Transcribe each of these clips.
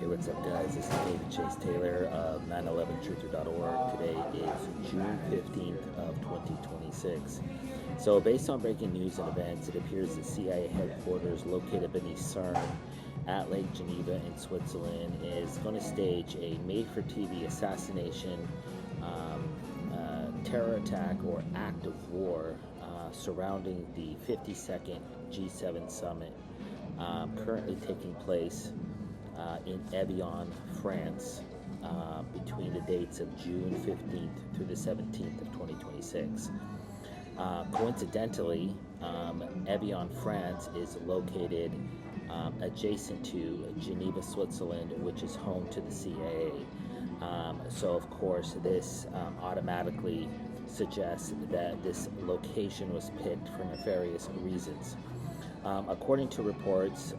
Hey, what's up, guys? This is David Chase Taylor of 911truther.org. Today is June 15th of 2026. So, based on breaking news and events, it appears the CIA headquarters located beneath CERN at Lake Geneva in Switzerland is going to stage a made-for-TV assassination, terror attack, or act of war surrounding the 52nd G7 summit currently taking place in Evian, France, between the dates of June 15th through the 17th of 2026. Coincidentally, Evian, France is located adjacent to Geneva, Switzerland, which is home to the CIA. So, of course, this automatically suggests that this location was picked for nefarious reasons. According to reports,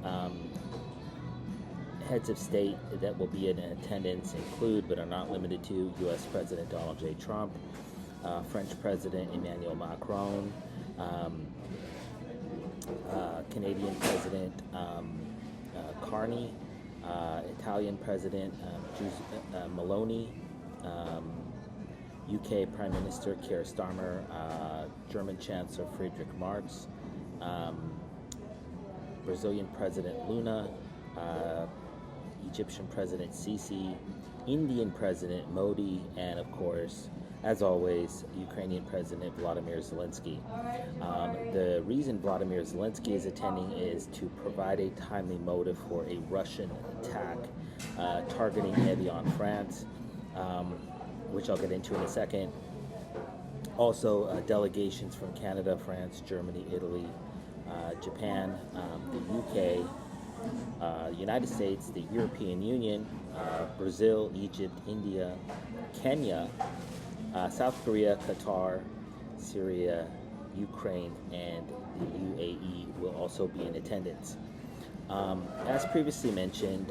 heads of state that will be in attendance include, but are not limited to, U.S. President Donald J. Trump, French President Emmanuel Macron, Canadian President Carney, Italian President Meloni, UK Prime Minister Keir Starmer, German Chancellor Friedrich Merz, Brazilian President Lula, Egyptian President Sisi, Indian President Modi, and of course, as always, Ukrainian President Vladimir Zelensky. The reason Vladimir Zelensky is attending is to provide a timely motive for a Russian attack targeting Evian, France, which I'll get into in a second. Also, delegations from Canada, France, Germany, Italy, Japan, the UK, United States, the European Union, Brazil, Egypt, India, Kenya, South Korea, Qatar, Syria, Ukraine, and the UAE will also be in attendance. As previously mentioned,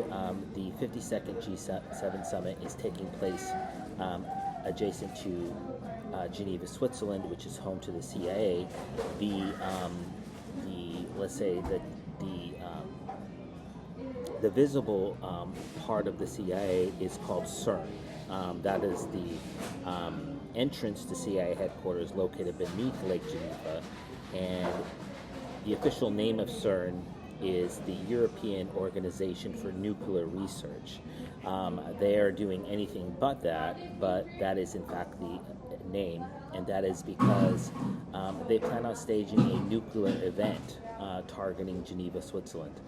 the 52nd G7 summit is taking place adjacent to Geneva, Switzerland, which is home to the CIA. The visible part of the CIA is called CERN. That is the entrance to CIA headquarters located beneath Lake Geneva, and the official name of CERN is the European Organization for Nuclear Research. They are doing anything but that is in fact the name, and that is because they plan on staging a nuclear event targeting Geneva, Switzerland,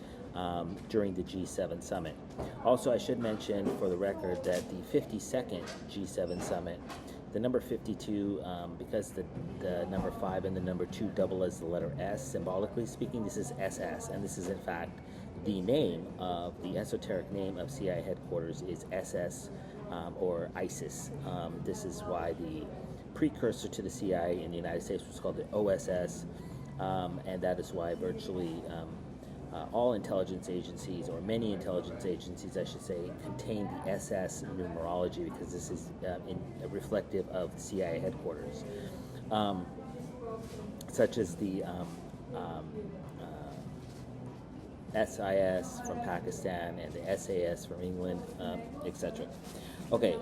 during the G7 summit. Also, I should mention for the record that the 52nd G7 summit, the number 52, because the number 5 and the number 2 double as the letter S, symbolically speaking, this is SS, and this is in fact the name of the esoteric name of CIA headquarters is SS or ISIS. This is why the precursor to the CIA in the United States was called the OSS, and that is why virtually all intelligence agencies, or many intelligence agencies, I should say, contain the SS numerology, because this is reflective of the CIA headquarters, such as the SIS from Pakistan and the SAS from England, etc. Okay,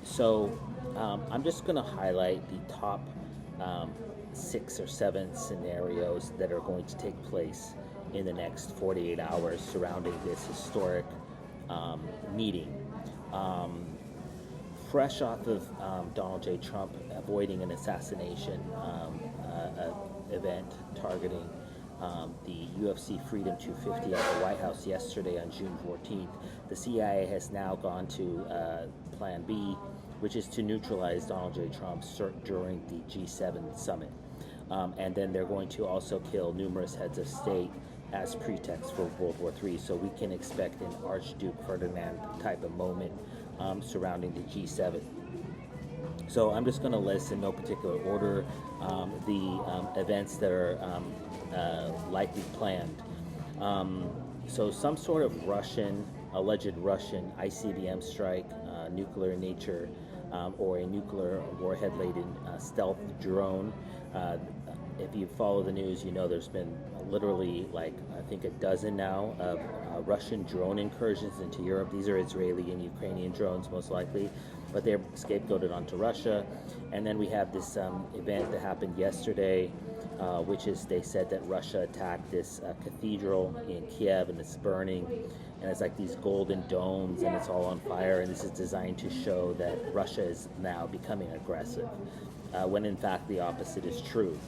so I'm just going to highlight the top 6 or 7 scenarios that are going to take place in the next 48 hours surrounding this historic meeting. Fresh off of Donald J. Trump avoiding an assassination event targeting the UFC Freedom 250 at the White House yesterday on June 14th, the CIA has now gone to Plan B, which is to neutralize Donald J. Trump during the G7 summit. And then they're going to also kill numerous heads of state as pretext for World War III. So we can expect an Archduke Ferdinand type of moment surrounding the G7. So I'm just going to list in no particular order the events that are likely planned. So some sort of alleged Russian ICBM strike, nuclear in nature, or a nuclear warhead-laden stealth drone. If you follow the news, you know there's been literally, like, I think a dozen now of Russian drone incursions into Europe. These are Israeli and Ukrainian drones, most likely, but they're scapegoated onto Russia. And then we have this event that happened yesterday, which is they said that Russia attacked this cathedral in Kiev and it's burning. And it's like these golden domes and it's all on fire. And this is designed to show that Russia is now becoming aggressive, when in fact the opposite is true.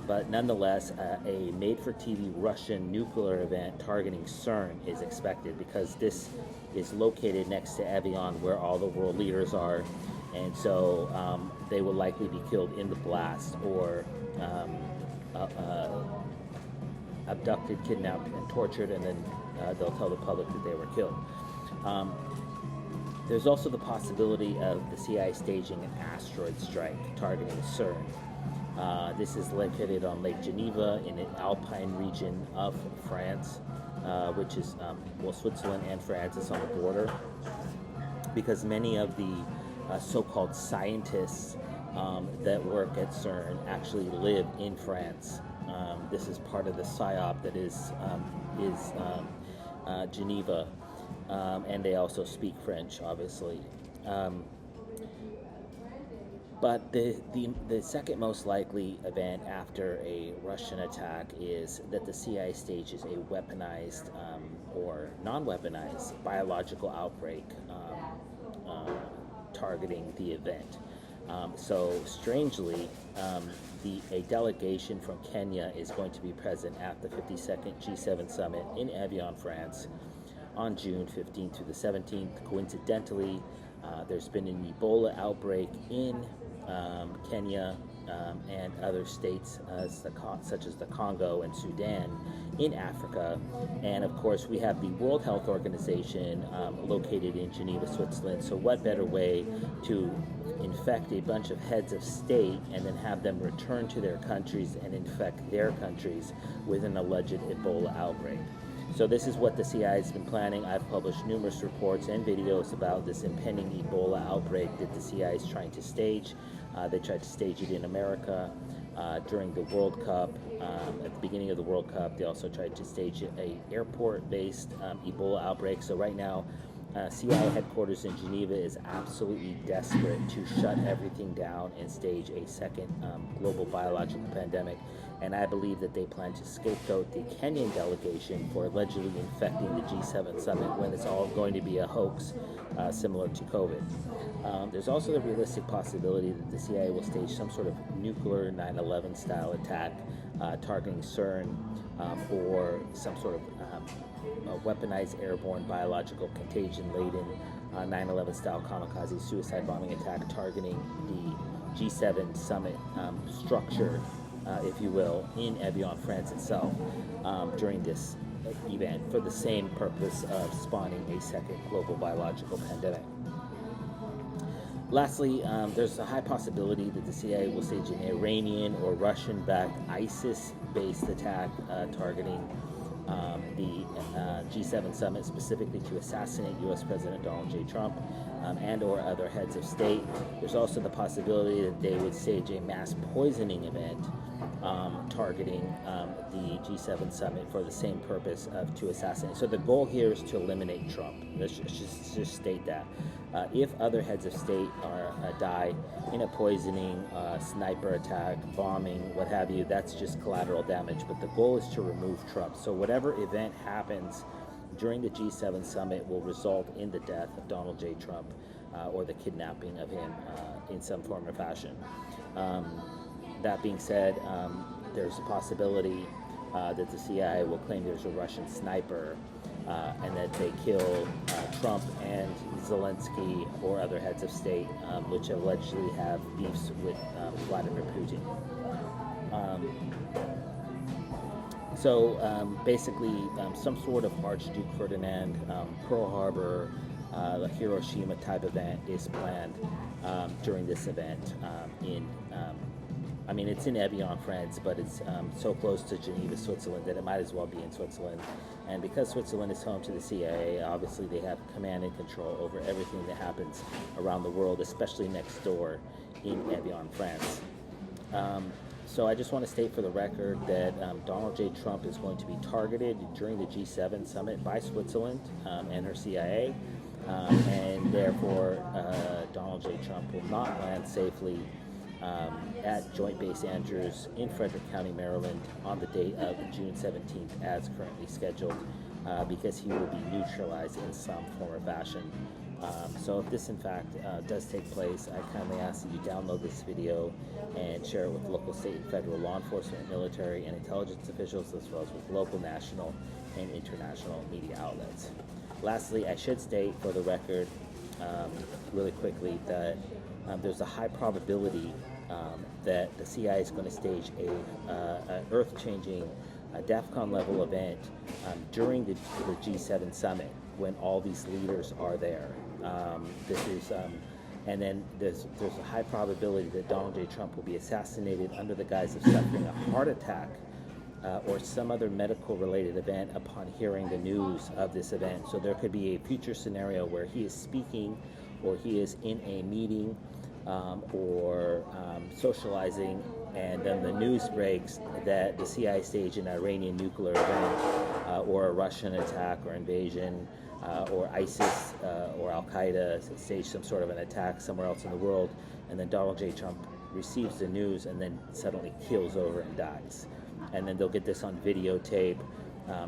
But nonetheless, a made-for-TV Russian nuclear event targeting CERN is expected because this is located next to Evian, where all the world leaders are, and so they will likely be killed in the blast or abducted, kidnapped, and tortured, and then they'll tell the public that they were killed. There's also the possibility of the CIA staging an asteroid strike targeting CERN. This is located on Lake Geneva in an alpine region of France, which is, Switzerland and France is on the border, because many of the so-called scientists that work at CERN actually live in France. This is part of the PSYOP that is Geneva, and they also speak French, obviously. But the second most likely event after a Russian attack is that the CIA stages a weaponized or non-weaponized biological outbreak targeting the event. So strangely, a delegation from Kenya is going to be present at the 52nd G7 summit in Evian, France, on June 15th through the 17th. Coincidentally, there's been an Ebola outbreak in Kenya and other states such as the Congo and Sudan in Africa. And of course, we have the World Health Organization located in Geneva, Switzerland. So what better way to infect a bunch of heads of state and then have them return to their countries and infect their countries with an alleged Ebola outbreak? So this is what the CIA has been planning. I've published numerous reports and videos about this impending Ebola outbreak that the CIA is trying to stage. They tried to stage it in America during the World Cup. At the beginning of the World Cup, they also tried to stage a airport-based Ebola outbreak. So right now, CIA headquarters in Geneva is absolutely desperate to shut everything down and stage a second global biological pandemic. And I believe that they plan to scapegoat the Kenyan delegation for allegedly infecting the G7 summit when it's all going to be a hoax similar to COVID. There's also the realistic possibility that the CIA will stage some sort of nuclear 9/11 style attack targeting CERN, or some sort of weaponized airborne biological contagion-laden 9/11 style kamikaze suicide bombing attack targeting the G7 summit structure, if you will, in Evian, France itself during this event for the same purpose of spawning a second global biological pandemic. Lastly, there's a high possibility that the CIA will stage an Iranian or Russian-backed ISIS-based attack targeting the G7 summit, specifically to assassinate U.S. President Donald J. Trump and or other heads of state. There's also the possibility that they would stage a mass poisoning event targeting the G7 summit for the same purpose of to assassinate. So the goal here is to eliminate Trump. Let's just state that. If other heads of state die in a poisoning, sniper attack, bombing, what have you, that's just collateral damage. But the goal is to remove Trump. So whatever event happens during the G7 summit will result in the death of Donald J. Trump or the kidnapping of him in some form or fashion. That being said, there's a possibility that the CIA will claim there's a Russian sniper and that they kill Trump and Zelensky or other heads of state, which allegedly have beefs with Vladimir Putin. So basically, some sort of Archduke Ferdinand, Pearl Harbor, Hiroshima type event is planned during this event it's in Evian, France, but it's so close to Geneva, Switzerland, that it might as well be in Switzerland. And because Switzerland is home to the CIA, obviously they have command and control over everything that happens around the world, especially next door in Evian, France. So I just want to state for the record that Donald J. Trump is going to be targeted during the G7 summit by Switzerland and her CIA, and therefore Donald J. Trump will not land safely at Joint Base Andrews in Frederick County, Maryland on the date of June 17th as currently scheduled, because he will be neutralized in some form or fashion. So if this in fact does take place, I kindly ask that you download this video and share it with local, state, and federal law enforcement, military, and intelligence officials, as well as with local, national, and international media outlets. Lastly, I should state for the record, really quickly, that there's a high probability that the CIA is going to stage a earth-changing DEFCON level event during the G7 summit when all these leaders are there. And then there's a high probability that Donald J. Trump will be assassinated under the guise of suffering a heart attack or some other medical-related event upon hearing the news of this event. So there could be a future scenario where he is speaking, or he is in a meeting, or socializing, and then the news breaks that the CIA staged an Iranian nuclear event, or a Russian attack or invasion, or ISIS or Al-Qaeda staged some sort of an attack somewhere else in the world, and then Donald J. Trump receives the news and then suddenly keels over and dies. And then they'll get this on videotape.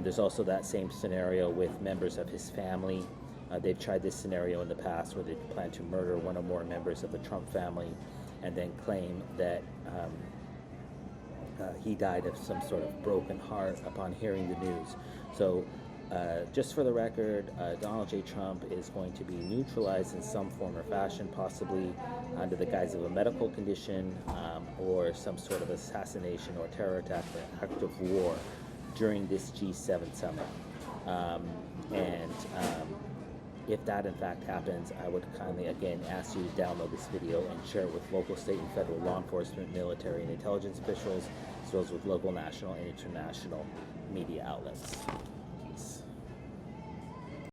There's also that same scenario with members of his family. They've tried this scenario in the past where they plan to murder one or more members of the Trump family and then claim that he died of some sort of broken heart upon hearing the news. So just for the record, Donald J. Trump is going to be neutralized in some form or fashion, possibly under the guise of a medical condition or some sort of assassination or terror attack or act of war during this G7 summit. If that in fact happens, I would kindly again ask you to download this video and share it with local, state, and federal law enforcement, military, and intelligence officials, as well as with local, national, and international media outlets. Peace.